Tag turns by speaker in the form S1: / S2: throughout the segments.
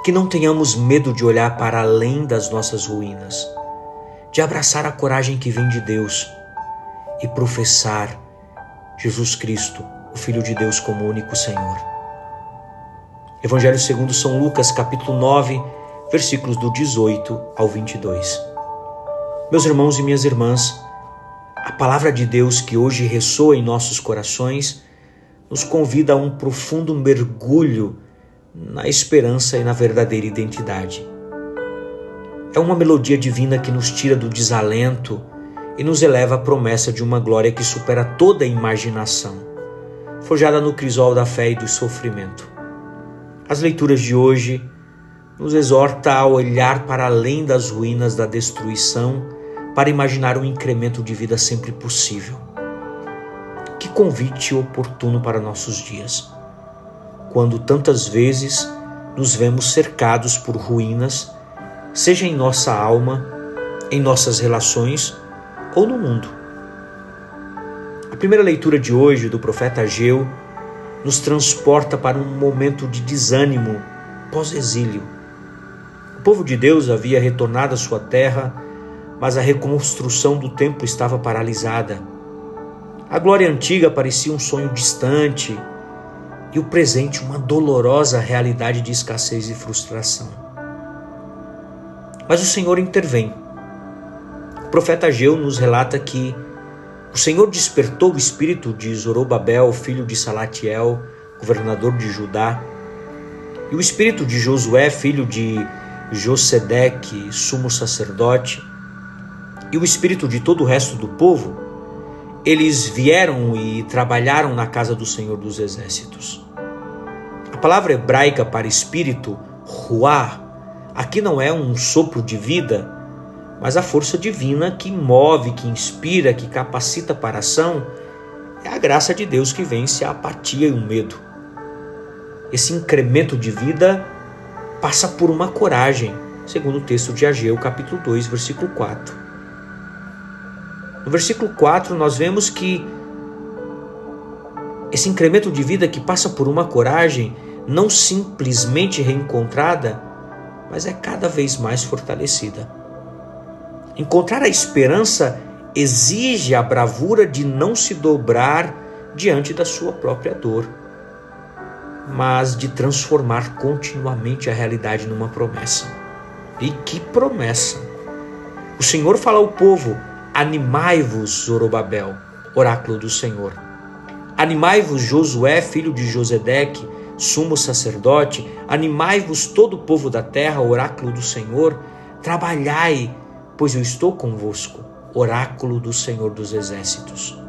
S1: Que não tenhamos medo de olhar para além das nossas ruínas, de abraçar a coragem que vem de Deus e professar Jesus Cristo, o Filho de Deus, como único Senhor. Evangelho segundo São Lucas, capítulo 9, versículos do 18 ao 22. Meus irmãos e minhas irmãs, a palavra de Deus que hoje ressoa em nossos corações nos convida a um profundo mergulho na esperança e na verdadeira identidade. É uma melodia divina que nos tira do desalento e nos eleva à promessa de uma glória que supera toda a imaginação, forjada no crisol da fé e do sofrimento. As leituras de hoje nos exorta a olhar para além das ruínas da destruição para imaginar um incremento de vida sempre possível. Que convite oportuno para nossos dias, quando tantas vezes nos vemos cercados por ruínas, seja em nossa alma, em nossas relações ou no mundo. A primeira leitura de hoje do profeta Ageu nos transporta para um momento de desânimo pós-exílio. O povo de Deus havia retornado à sua terra, mas a reconstrução do templo estava paralisada. A glória antiga parecia um sonho distante e o presente uma dolorosa realidade de escassez e frustração. Mas o Senhor intervém. O profeta Ageu nos relata que o Senhor despertou o espírito de Zorobabel, filho de Salatiel, governador de Judá, e o espírito de Josué, filho de Josedeque, sumo sacerdote, e o espírito de todo o resto do povo. Eles vieram e trabalharam na casa do Senhor dos Exércitos. A palavra hebraica para espírito, ruah, aqui não é um sopro de vida, mas a força divina que move, que inspira, que capacita para a ação. É a graça de Deus que vence a apatia e o medo. Esse incremento de vida passa por uma coragem, segundo o texto de Ageu, capítulo 2, versículo 4. No versículo 4 nós vemos que esse incremento de vida que passa por uma coragem não simplesmente reencontrada, mas é cada vez mais fortalecida. Encontrar a esperança exige a bravura de não se dobrar diante da sua própria dor, mas de transformar continuamente a realidade numa promessa. E que promessa! O Senhor fala ao povo: animai-vos, Zorobabel, oráculo do Senhor. Animai-vos, Josué, filho de Josedeque, sumo sacerdote. Animai-vos, todo o povo da terra, oráculo do Senhor. Trabalhai, pois eu estou convosco, oráculo do Senhor dos Exércitos.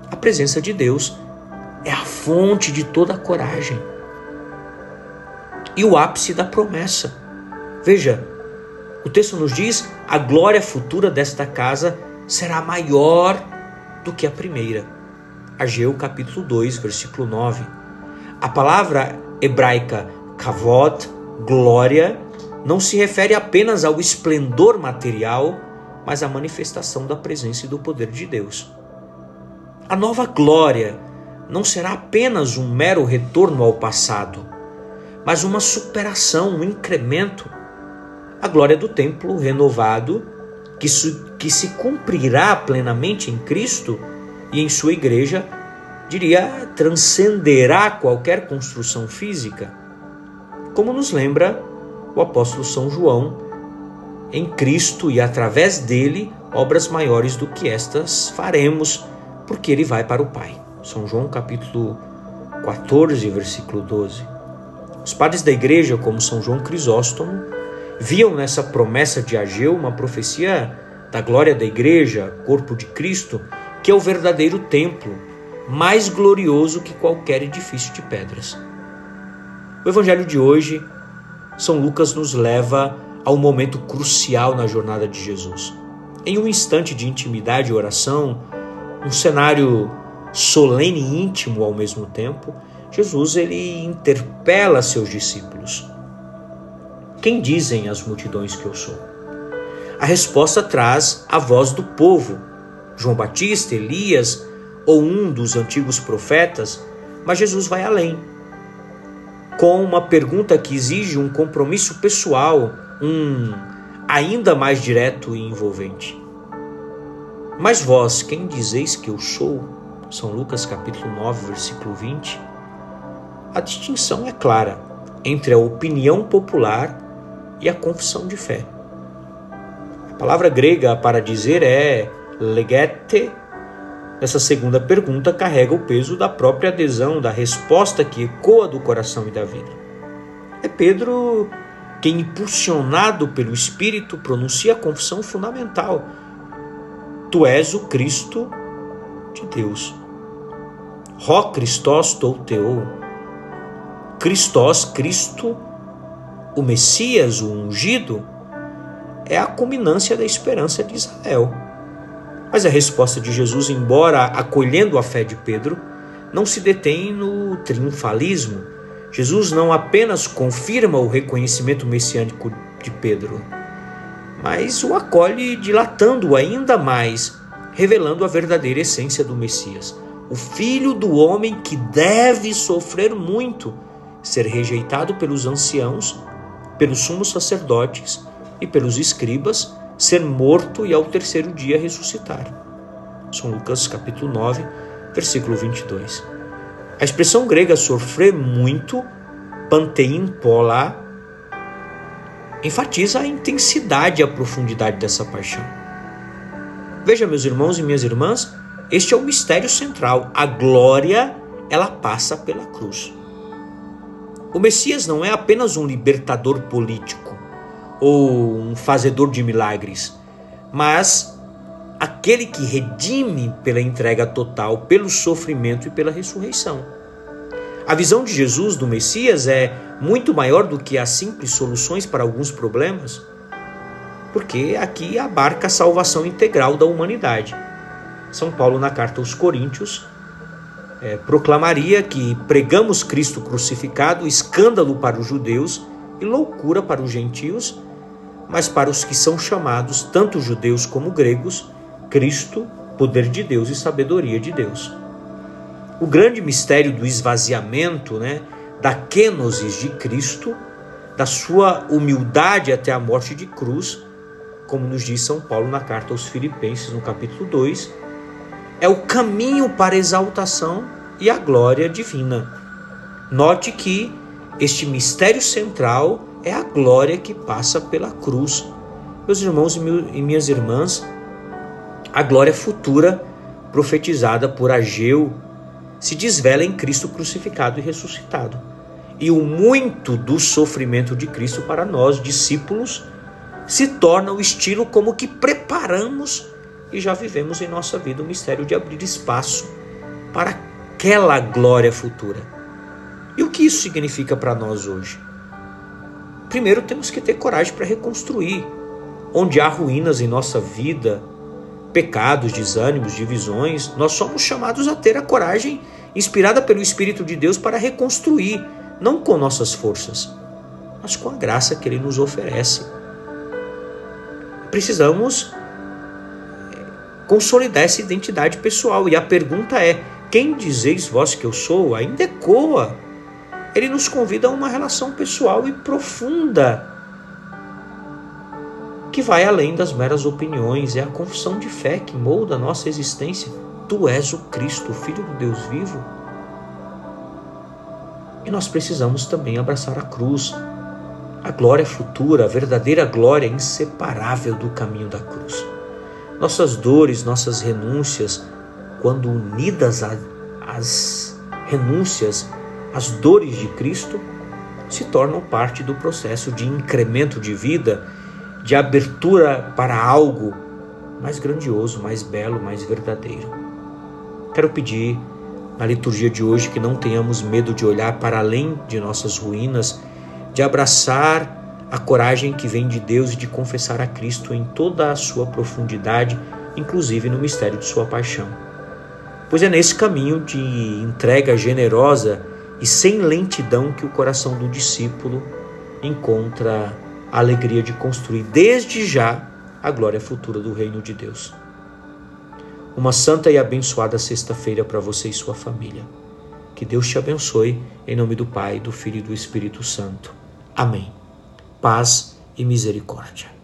S1: A presença de Deus é a fonte de toda a coragem e o ápice da promessa. Veja, o texto nos diz: a glória futura desta casa será maior do que a primeira. Ageu capítulo 2, versículo 9. A palavra hebraica kavod, glória, não se refere apenas ao esplendor material, mas à manifestação da presença e do poder de Deus. A nova glória não será apenas um mero retorno ao passado, mas uma superação, um incremento. A glória do templo renovado, que se cumprirá plenamente em Cristo e em sua igreja, transcenderá qualquer construção física. Como nos lembra o apóstolo São João: em Cristo e através dele, obras maiores do que estas faremos, porque ele vai para o Pai. São João capítulo 14, versículo 12. Os padres da igreja, como São João Crisóstomo, viam nessa promessa de Ageu uma profecia da glória da igreja, corpo de Cristo, que é o verdadeiro templo, mais glorioso que qualquer edifício de pedras. O evangelho de hoje, São Lucas nos leva a um momento crucial na jornada de Jesus. Em um instante de intimidade e oração, um cenário solene e íntimo ao mesmo tempo, Jesus ele interpela seus discípulos. Quem dizem as multidões que eu sou? A resposta traz a voz do povo: João Batista, Elias ou um dos antigos profetas, mas Jesus vai além. com uma pergunta que exige um compromisso pessoal, ainda mais direto e envolvente. Mas vós, quem dizeis que eu sou? São Lucas capítulo 9, versículo 20. A distinção é clara entre a opinião popular e a confissão de fé. A palavra grega para dizer é legete. Essa segunda pergunta carrega o peso da própria adesão, da resposta que ecoa do coração e da vida. É Pedro quem, impulsionado pelo Espírito, pronuncia a confissão fundamental: Tu és o Cristo de Deus. Ró Christos tou teu. Christos, Cristo, o Messias, o ungido, é a culminância da esperança de Israel. Mas a resposta de Jesus, embora acolhendo a fé de Pedro, não se detém no triunfalismo. Jesus não apenas confirma o reconhecimento messiânico de Pedro, mas o acolhe dilatando-o ainda mais, revelando a verdadeira essência do Messias. O Filho do Homem que deve sofrer muito, ser rejeitado pelos anciãos, pelos sumos sacerdotes e pelos escribas, ser morto e ao terceiro dia ressuscitar. São Lucas capítulo 9, versículo 22. A expressão grega sofrer muito, pantein pola, enfatiza a intensidade e a profundidade dessa paixão. Veja, meus irmãos e minhas irmãs, este é o mistério central. A glória, ela passa pela cruz. O Messias não é apenas um libertador político ou um fazedor de milagres, mas aquele que redime pela entrega total, pelo sofrimento e pela ressurreição. A visão de Jesus, do Messias, é muito maior do que as simples soluções para alguns problemas, porque aqui abarca a salvação integral da humanidade. São Paulo, na carta aos Coríntios, proclamaria que pregamos Cristo crucificado, escândalo para os judeus e loucura para os gentios, mas para os que são chamados, tanto judeus como gregos, Cristo, poder de Deus e sabedoria de Deus. O grande mistério do esvaziamento, da kenosis de Cristo, da sua humildade até a morte de cruz, como nos diz São Paulo na carta aos Filipenses, no capítulo 2, é o caminho para a exaltação e a glória divina. Note que este mistério central é a glória que passa pela cruz. Meus irmãos e minhas irmãs, a glória futura profetizada por Ageu se desvela em Cristo crucificado e ressuscitado. E o muito do sofrimento de Cristo para nós, discípulos, se torna o estilo como que preparamos e já vivemos em nossa vida o mistério de abrir espaço para aquela glória futura. E o que isso significa para nós hoje? Primeiro, temos que ter coragem para reconstruir. Onde há ruínas em nossa vida, pecados, desânimos, divisões, nós somos chamados a ter a coragem inspirada pelo Espírito de Deus para reconstruir, não com nossas forças, mas com a graça que Ele nos oferece. Precisamos consolidar essa identidade pessoal. E a pergunta é: quem dizeis vós que eu sou? Ainda ecoa. Ele nos convida a uma relação pessoal e profunda, que vai além das meras opiniões. É a confissão de fé que molda a nossa existência. Tu és o Cristo, o Filho do Deus vivo. E nós precisamos também abraçar a cruz. A glória futura, a verdadeira glória inseparável do caminho da cruz. Nossas dores, nossas renúncias, quando unidas às renúncias, as dores de Cristo, se tornam parte do processo de incremento de vida, de abertura para algo mais grandioso, mais belo, mais verdadeiro. Quero pedir na liturgia de hoje que não tenhamos medo de olhar para além de nossas ruínas, de abraçar a coragem que vem de Deus e de confessar a Cristo em toda a sua profundidade, inclusive no mistério de sua paixão. Pois é nesse caminho de entrega generosa e sem lentidão que o coração do discípulo encontra a alegria de construir desde já a glória futura do reino de Deus. Uma santa e abençoada sexta-feira para você e sua família. Que Deus te abençoe, em nome do Pai, do Filho e do Espírito Santo. Amém. Paz e misericórdia.